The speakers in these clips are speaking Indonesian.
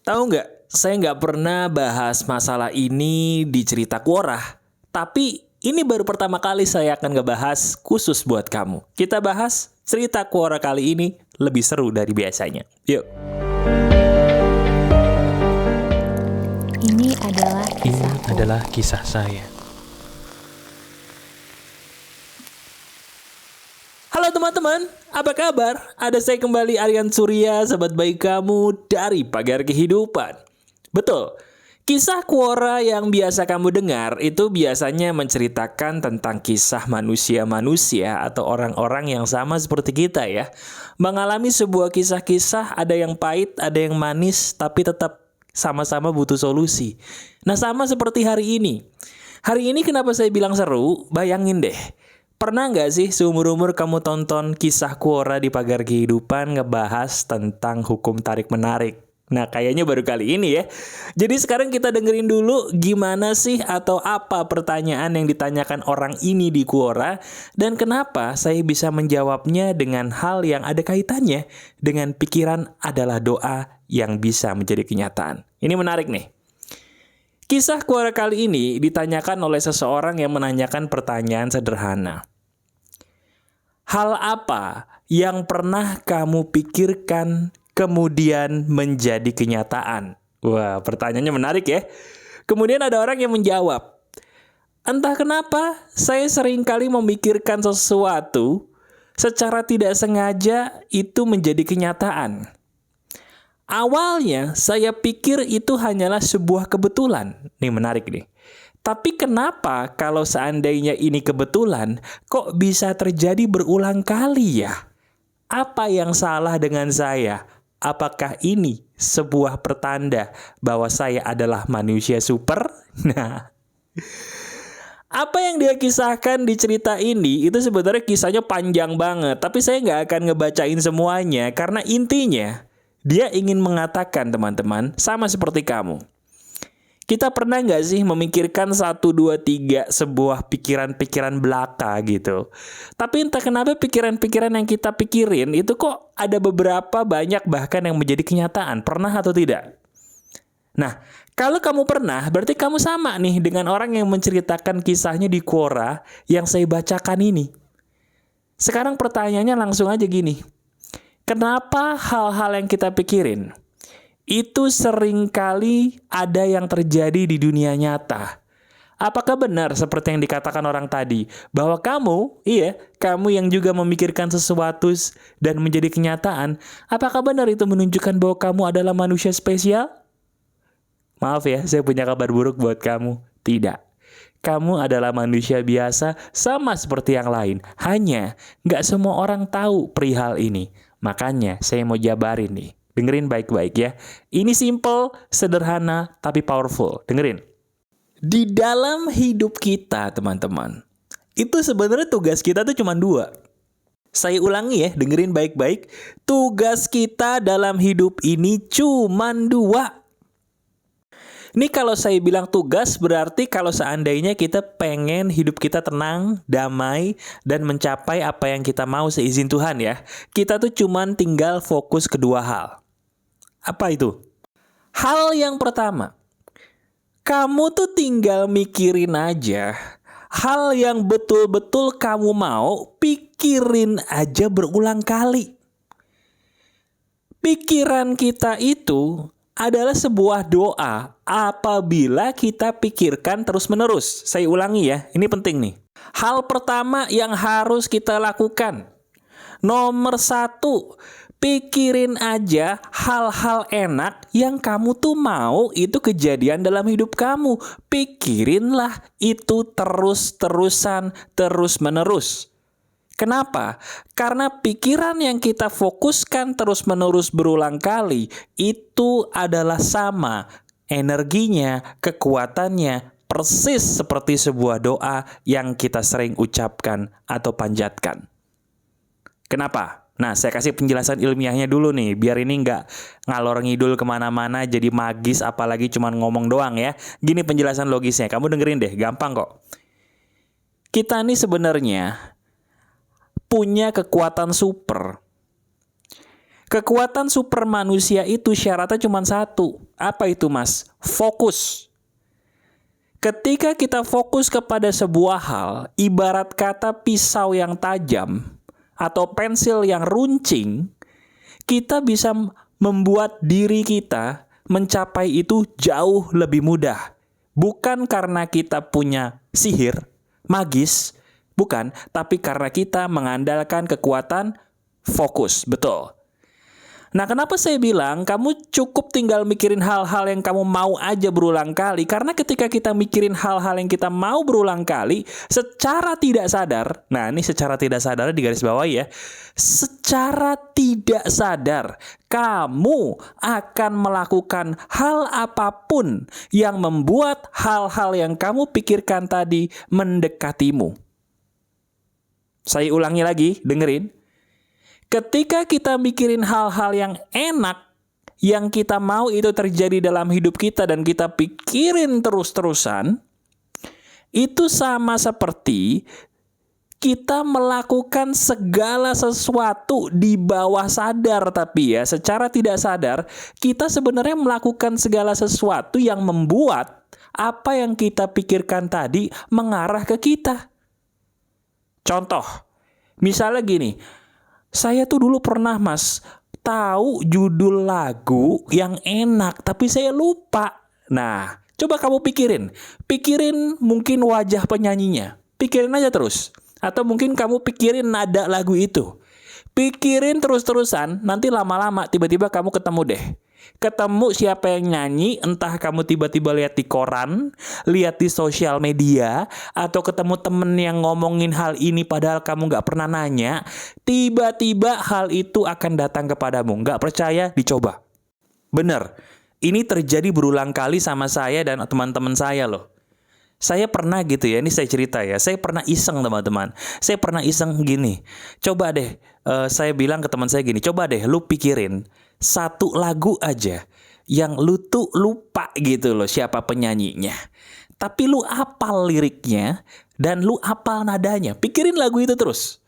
Tahu nggak, saya nggak pernah bahas masalah ini di cerita Quora. Tapi ini baru pertama kali saya akan ngebahas khusus buat kamu. Kita bahas cerita Quora kali ini lebih seru dari biasanya. Yuk. Ini adalah kisah saya. Halo teman-teman, apa kabar? Ada saya kembali, Aryan Surya, sahabat baik kamu dari Pagar Kehidupan. Betul, kisah Quora yang biasa kamu dengar itu biasanya menceritakan tentang kisah manusia-manusia atau orang-orang yang sama seperti kita ya. Mengalami sebuah kisah-kisah, ada yang pahit, ada yang manis, tapi tetap sama-sama butuh solusi. Nah, sama seperti hari ini. Hari ini kenapa saya bilang seru? Bayangin deh. Pernah nggak sih seumur-umur kamu tonton kisah Quora di Pagar Kehidupan ngebahas tentang hukum tarik-menarik? Nah, kayaknya baru kali ini ya. Jadi sekarang kita dengerin dulu gimana sih atau apa pertanyaan yang ditanyakan orang ini di Quora dan kenapa saya bisa menjawabnya dengan hal yang ada kaitannya dengan pikiran adalah doa yang bisa menjadi kenyataan. Ini menarik nih. Kisah Quora kali ini ditanyakan oleh seseorang yang menanyakan pertanyaan sederhana. Hal apa yang pernah kamu pikirkan kemudian menjadi kenyataan? Wah, pertanyaannya menarik ya. Kemudian ada orang yang menjawab, entah kenapa saya seringkali memikirkan sesuatu secara tidak sengaja itu menjadi kenyataan. Awalnya saya pikir itu hanyalah sebuah kebetulan. Nih menarik nih. Tapi kenapa kalau seandainya ini kebetulan, kok bisa terjadi berulang kali ya? Apa yang salah dengan saya? Apakah ini sebuah pertanda bahwa saya adalah manusia super? Nah, apa yang dia kisahkan di cerita ini itu sebenarnya kisahnya panjang banget. Tapi saya nggak akan ngebacain semuanya karena intinya dia ingin mengatakan teman-teman sama seperti kamu. Kita pernah nggak sih memikirkan 1, 2, 3 sebuah pikiran-pikiran belaka gitu. Tapi entah kenapa pikiran-pikiran yang kita pikirin itu kok ada beberapa banyak bahkan yang menjadi kenyataan. Pernah atau tidak? Nah, kalau kamu pernah berarti kamu sama nih dengan orang yang menceritakan kisahnya di Quora yang saya bacakan ini. Sekarang pertanyaannya langsung aja gini. Kenapa hal-hal yang kita pikirin itu seringkali ada yang terjadi di dunia nyata? Apakah benar seperti yang dikatakan orang tadi, bahwa kamu yang juga memikirkan sesuatu dan menjadi kenyataan, apakah benar itu menunjukkan bahwa kamu adalah manusia spesial? Maaf ya, saya punya kabar buruk buat kamu. Tidak. Kamu adalah manusia biasa sama seperti yang lain. Hanya nggak semua orang tahu perihal ini. Makanya saya mau jabarin nih. Dengerin baik-baik ya. Ini simple, sederhana, tapi powerful. Dengerin. Di dalam hidup kita, teman-teman, itu sebenarnya tugas kita tuh cuma 2. Saya ulangi ya, dengerin baik-baik. Tugas kita dalam hidup ini cuma 2. Ini kalau saya bilang tugas berarti kalau seandainya kita pengen hidup kita tenang, damai, dan mencapai apa yang kita mau seizin Tuhan ya. Kita tuh cuman tinggal fokus ke 2 hal. Apa itu? Hal yang pertama, kamu tuh tinggal mikirin aja. Hal yang betul-betul kamu mau, pikirin aja berulang kali. Pikiran kita itu adalah sebuah doa apabila kita pikirkan terus-menerus. Saya ulangi ya, ini penting nih. Hal pertama yang harus kita lakukan. Nomor 1, pikirin aja hal-hal enak yang kamu tuh mau itu kejadian dalam hidup kamu. Pikirinlah itu terus-terusan, terus-menerus. Kenapa? Karena pikiran yang kita fokuskan terus-menerus berulang kali itu adalah sama energinya, kekuatannya, persis seperti sebuah doa yang kita sering ucapkan atau panjatkan. Kenapa? Nah, saya kasih penjelasan ilmiahnya dulu nih, biar ini nggak ngalor ngidul kemana-mana jadi magis apalagi cuma ngomong doang ya. Gini penjelasan logisnya, kamu dengerin deh, gampang kok. Kita nih sebenarnya punya kekuatan super. Kekuatan super manusia itu syaratnya cuma 1. Apa itu, Mas? Fokus. Ketika kita fokus kepada sebuah hal, ibarat kata pisau yang tajam atau pensil yang runcing, kita bisa membuat diri kita mencapai itu jauh lebih mudah. Bukan karena kita punya sihir, magis, bukan, tapi karena kita mengandalkan kekuatan fokus, betul. Nah, kenapa saya bilang kamu cukup tinggal mikirin hal-hal yang kamu mau aja berulang kali? Karena ketika kita mikirin hal-hal yang kita mau berulang kali, secara tidak sadar, nah ini secara tidak sadar di garis bawah ya, secara tidak sadar, kamu akan melakukan hal apapun yang membuat hal-hal yang kamu pikirkan tadi mendekatimu. Saya ulangi lagi, dengerin. Ketika kita mikirin hal-hal yang enak, yang kita mau itu terjadi dalam hidup kita dan kita pikirin terus-terusan, itu sama seperti kita melakukan segala sesuatu di bawah sadar, tapi ya secara tidak sadar, kita sebenarnya melakukan segala sesuatu yang membuat apa yang kita pikirkan tadi mengarah ke kita. Contoh, misalnya gini, saya tuh dulu pernah, Mas, tahu judul lagu yang enak, tapi saya lupa. Nah, coba kamu pikirin mungkin wajah penyanyinya, pikirin aja terus. Atau mungkin kamu pikirin nada lagu itu. Pikirin terus-terusan, nanti lama-lama tiba-tiba kamu ketemu deh. Ketemu siapa yang nyanyi, entah kamu tiba-tiba lihat di koran, lihat di sosial media, atau ketemu temen yang ngomongin hal ini padahal kamu gak pernah nanya, tiba-tiba hal itu akan datang kepadamu. Gak percaya? Dicoba. Bener, ini terjadi berulang kali sama saya dan teman-teman saya loh. Saya pernah gitu ya, ini saya cerita ya, saya pernah iseng teman-teman. Saya pernah iseng gini, coba deh, saya bilang ke teman saya gini, coba deh lu pikirin satu lagu aja yang lu tuh lupa gitu loh siapa penyanyinya. Tapi lu hafal liriknya dan lu hafal nadanya. Pikirin lagu itu terus.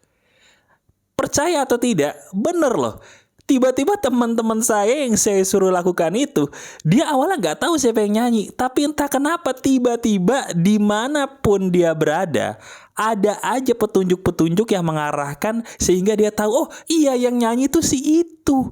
Percaya atau tidak, bener loh. Tiba-tiba teman-teman saya yang saya suruh lakukan itu, dia awalnya nggak tahu siapa yang nyanyi. Tapi entah kenapa tiba-tiba dimanapun dia berada, ada aja petunjuk-petunjuk yang mengarahkan sehingga dia tahu, oh iya yang nyanyi tuh si itu.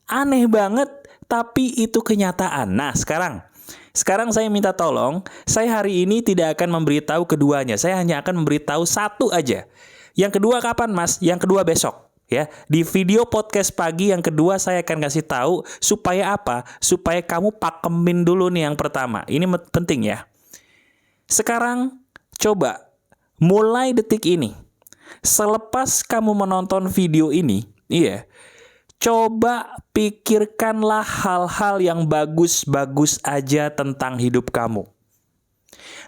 Aneh banget, tapi itu kenyataan. Nah, sekarang saya minta tolong, saya hari ini tidak akan memberitahu keduanya. Saya hanya akan memberitahu satu aja. Yang kedua kapan, Mas? Yang kedua besok. Ya, di video podcast pagi yang kedua saya akan kasih tahu supaya apa? Supaya kamu pakemin dulu nih yang pertama. Ini penting ya. Sekarang coba mulai detik ini. Selepas kamu menonton video ini, coba pikirkanlah hal-hal yang bagus-bagus aja tentang hidup kamu.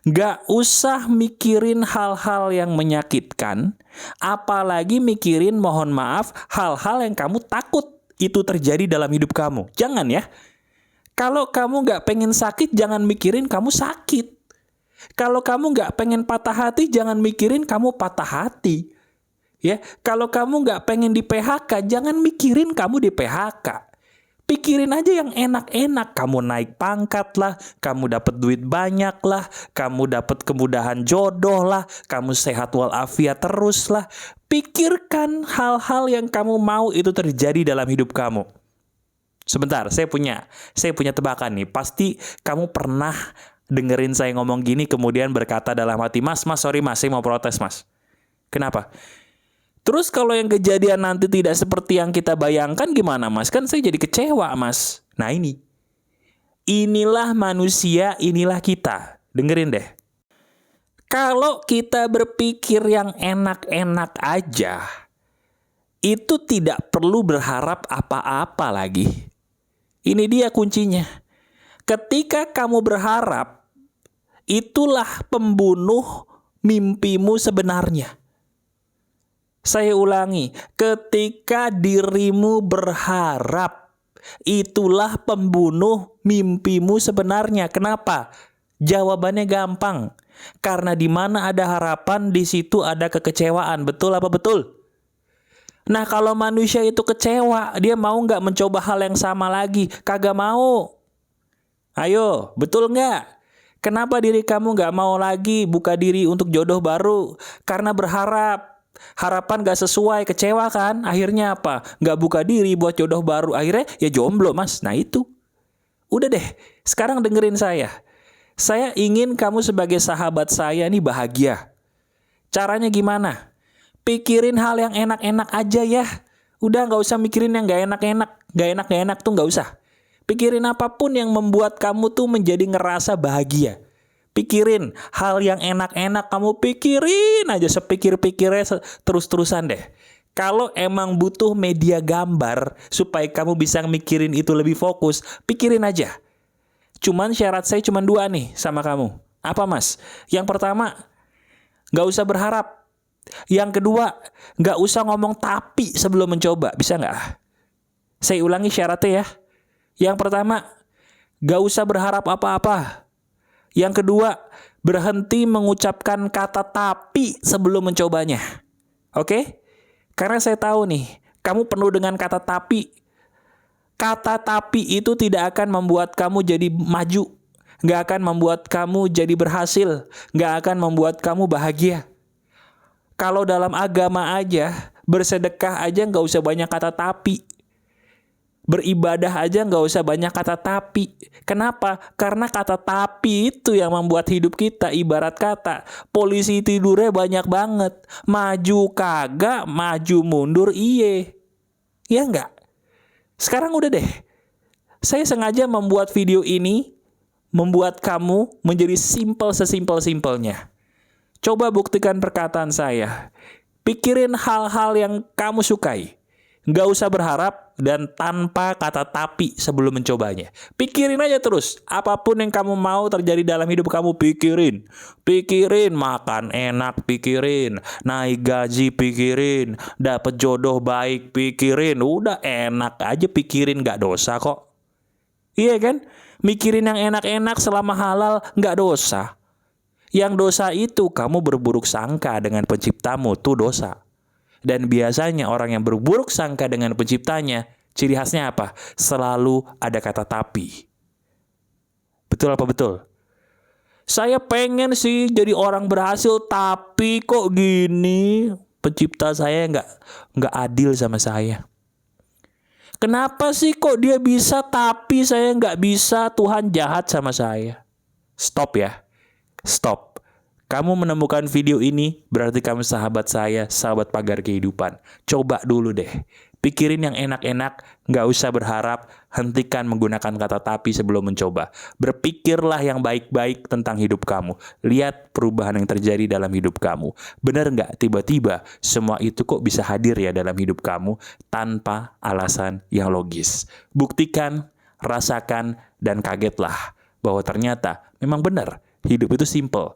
Gak usah mikirin hal-hal yang menyakitkan, apalagi mikirin, mohon maaf, hal-hal yang kamu takut itu terjadi dalam hidup kamu. Jangan ya. Kalau kamu gak pengen sakit, jangan mikirin kamu sakit. Kalau kamu gak pengen patah hati, jangan mikirin kamu patah hati. Ya, kalau kamu gak pengen di PHK, jangan mikirin kamu di PHK. Pikirin aja yang enak-enak. Kamu naik pangkat lah, kamu dapat duit banyak lah, kamu dapat kemudahan jodoh lah, kamu sehat walafiat terus lah. Pikirkan hal-hal yang kamu mau itu terjadi dalam hidup kamu. Sebentar, saya punya tebakan nih. Pasti kamu pernah dengerin saya ngomong gini kemudian berkata dalam hati, Mas, sorry Mas, saya mau protes Mas. Kenapa? Terus kalau yang kejadian nanti tidak seperti yang kita bayangkan gimana, Mas? Kan saya jadi kecewa, Mas. Nah ini. Inilah manusia, inilah kita. Dengerin deh. Kalau kita berpikir yang enak-enak aja, itu tidak perlu berharap apa-apa lagi. Ini dia kuncinya. Ketika kamu berharap, itulah pembunuh mimpimu sebenarnya. Saya ulangi, ketika dirimu berharap, itulah pembunuh mimpimu sebenarnya. Kenapa? Jawabannya gampang. Karena di mana ada harapan, di situ ada kekecewaan. Betul apa betul? Nah, kalau manusia itu kecewa, dia mau nggak mencoba hal yang sama lagi? Kagak mau. Ayo, betul nggak? Kenapa diri kamu nggak mau lagi buka diri untuk jodoh baru? Karena berharap. Harapan nggak sesuai, kecewa kan? Akhirnya apa? Nggak buka diri buat jodoh baru. Akhirnya ya jomblo, Mas. Nah itu. Udah deh, sekarang dengerin saya. Saya ingin kamu sebagai sahabat saya nih bahagia. Caranya gimana? Pikirin hal yang enak-enak aja ya. Udah nggak usah mikirin yang nggak enak-enak. Nggak enak tuh nggak usah. Pikirin apapun yang membuat kamu tuh menjadi ngerasa bahagia. Pikirin hal yang enak-enak, kamu pikirin aja sepikir-pikirnya terus-terusan deh. Kalau emang butuh media gambar supaya kamu bisa mikirin itu lebih fokus, pikirin aja. Cuman syarat saya cuma 2 nih sama kamu. Apa Mas? Yang pertama, nggak usah berharap. Yang kedua, nggak usah ngomong tapi sebelum mencoba. Bisa nggak? Saya ulangi syaratnya ya. Yang pertama, nggak usah berharap apa-apa. Yang kedua, berhenti mengucapkan kata tapi sebelum mencobanya. Oke? Karena saya tahu nih, kamu penuh dengan kata tapi. Kata tapi itu tidak akan membuat kamu jadi maju. Nggak akan membuat kamu jadi berhasil. Nggak akan membuat kamu bahagia. Kalau dalam agama aja, bersedekah aja nggak usah banyak kata tapi. Beribadah aja nggak usah banyak kata tapi. Kenapa? Karena kata tapi itu yang membuat hidup kita ibarat kata. Polisi tidurnya banyak banget. Maju kagak, maju mundur iye. Ya nggak? Sekarang udah deh. Saya sengaja membuat video ini, membuat kamu menjadi sesimpel-simpelnya. Coba buktikan perkataan saya. Pikirin hal-hal yang kamu sukai. Nggak usah berharap dan tanpa kata tapi sebelum mencobanya. Pikirin aja terus. Apapun yang kamu mau terjadi dalam hidup kamu, pikirin. Pikirin makan enak, pikirin. Naik gaji, pikirin. Dapat jodoh baik, pikirin. Udah enak aja pikirin, nggak dosa kok. Iya kan? Mikirin yang enak-enak selama halal nggak dosa. Yang dosa itu kamu berburuk sangka dengan penciptamu, tuh dosa. Dan biasanya orang yang berburuk sangka dengan penciptanya, ciri khasnya apa? Selalu ada kata tapi. Betul apa betul? Saya pengen sih jadi orang berhasil, tapi kok gini? Pencipta saya nggak adil sama saya. Kenapa sih kok dia bisa tapi saya nggak bisa? Tuhan jahat sama saya. Stop ya. Stop. Kamu menemukan video ini, berarti kamu sahabat saya, sahabat pagar kehidupan. Coba dulu deh. Pikirin yang enak-enak, nggak usah berharap, hentikan menggunakan kata tapi sebelum mencoba. Berpikirlah yang baik-baik tentang hidup kamu. Lihat perubahan yang terjadi dalam hidup kamu. Benar nggak tiba-tiba semua itu kok bisa hadir ya dalam hidup kamu tanpa alasan yang logis. Buktikan, rasakan, dan kagetlah bahwa ternyata memang benar. Hidup itu simple.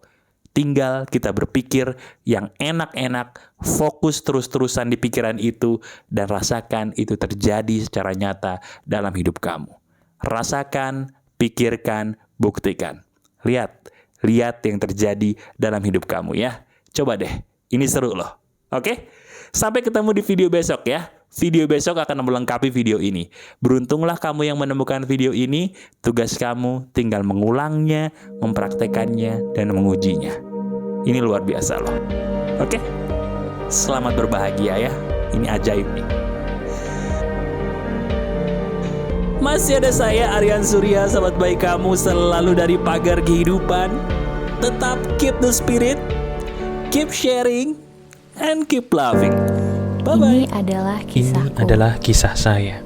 Tinggal kita berpikir yang enak-enak, fokus terus-terusan di pikiran itu, dan rasakan itu terjadi secara nyata dalam hidup kamu. Rasakan, pikirkan, buktikan. Lihat yang terjadi dalam hidup kamu ya. Coba deh, ini seru loh. Oke? Sampai ketemu di video besok ya. Video besok akan melengkapi video ini. Beruntunglah kamu yang menemukan video ini. Tugas kamu tinggal mengulangnya, mempraktekannya, dan mengujinya. Ini luar biasa loh. Oke? Selamat berbahagia ya. Ini ajaib nih. Masih ada saya, Aryan Surya, sahabat baik kamu selalu dari pagar kehidupan. Tetap keep the spirit, keep sharing, and keep loving. Bye-bye. Ini adalah kisah saya.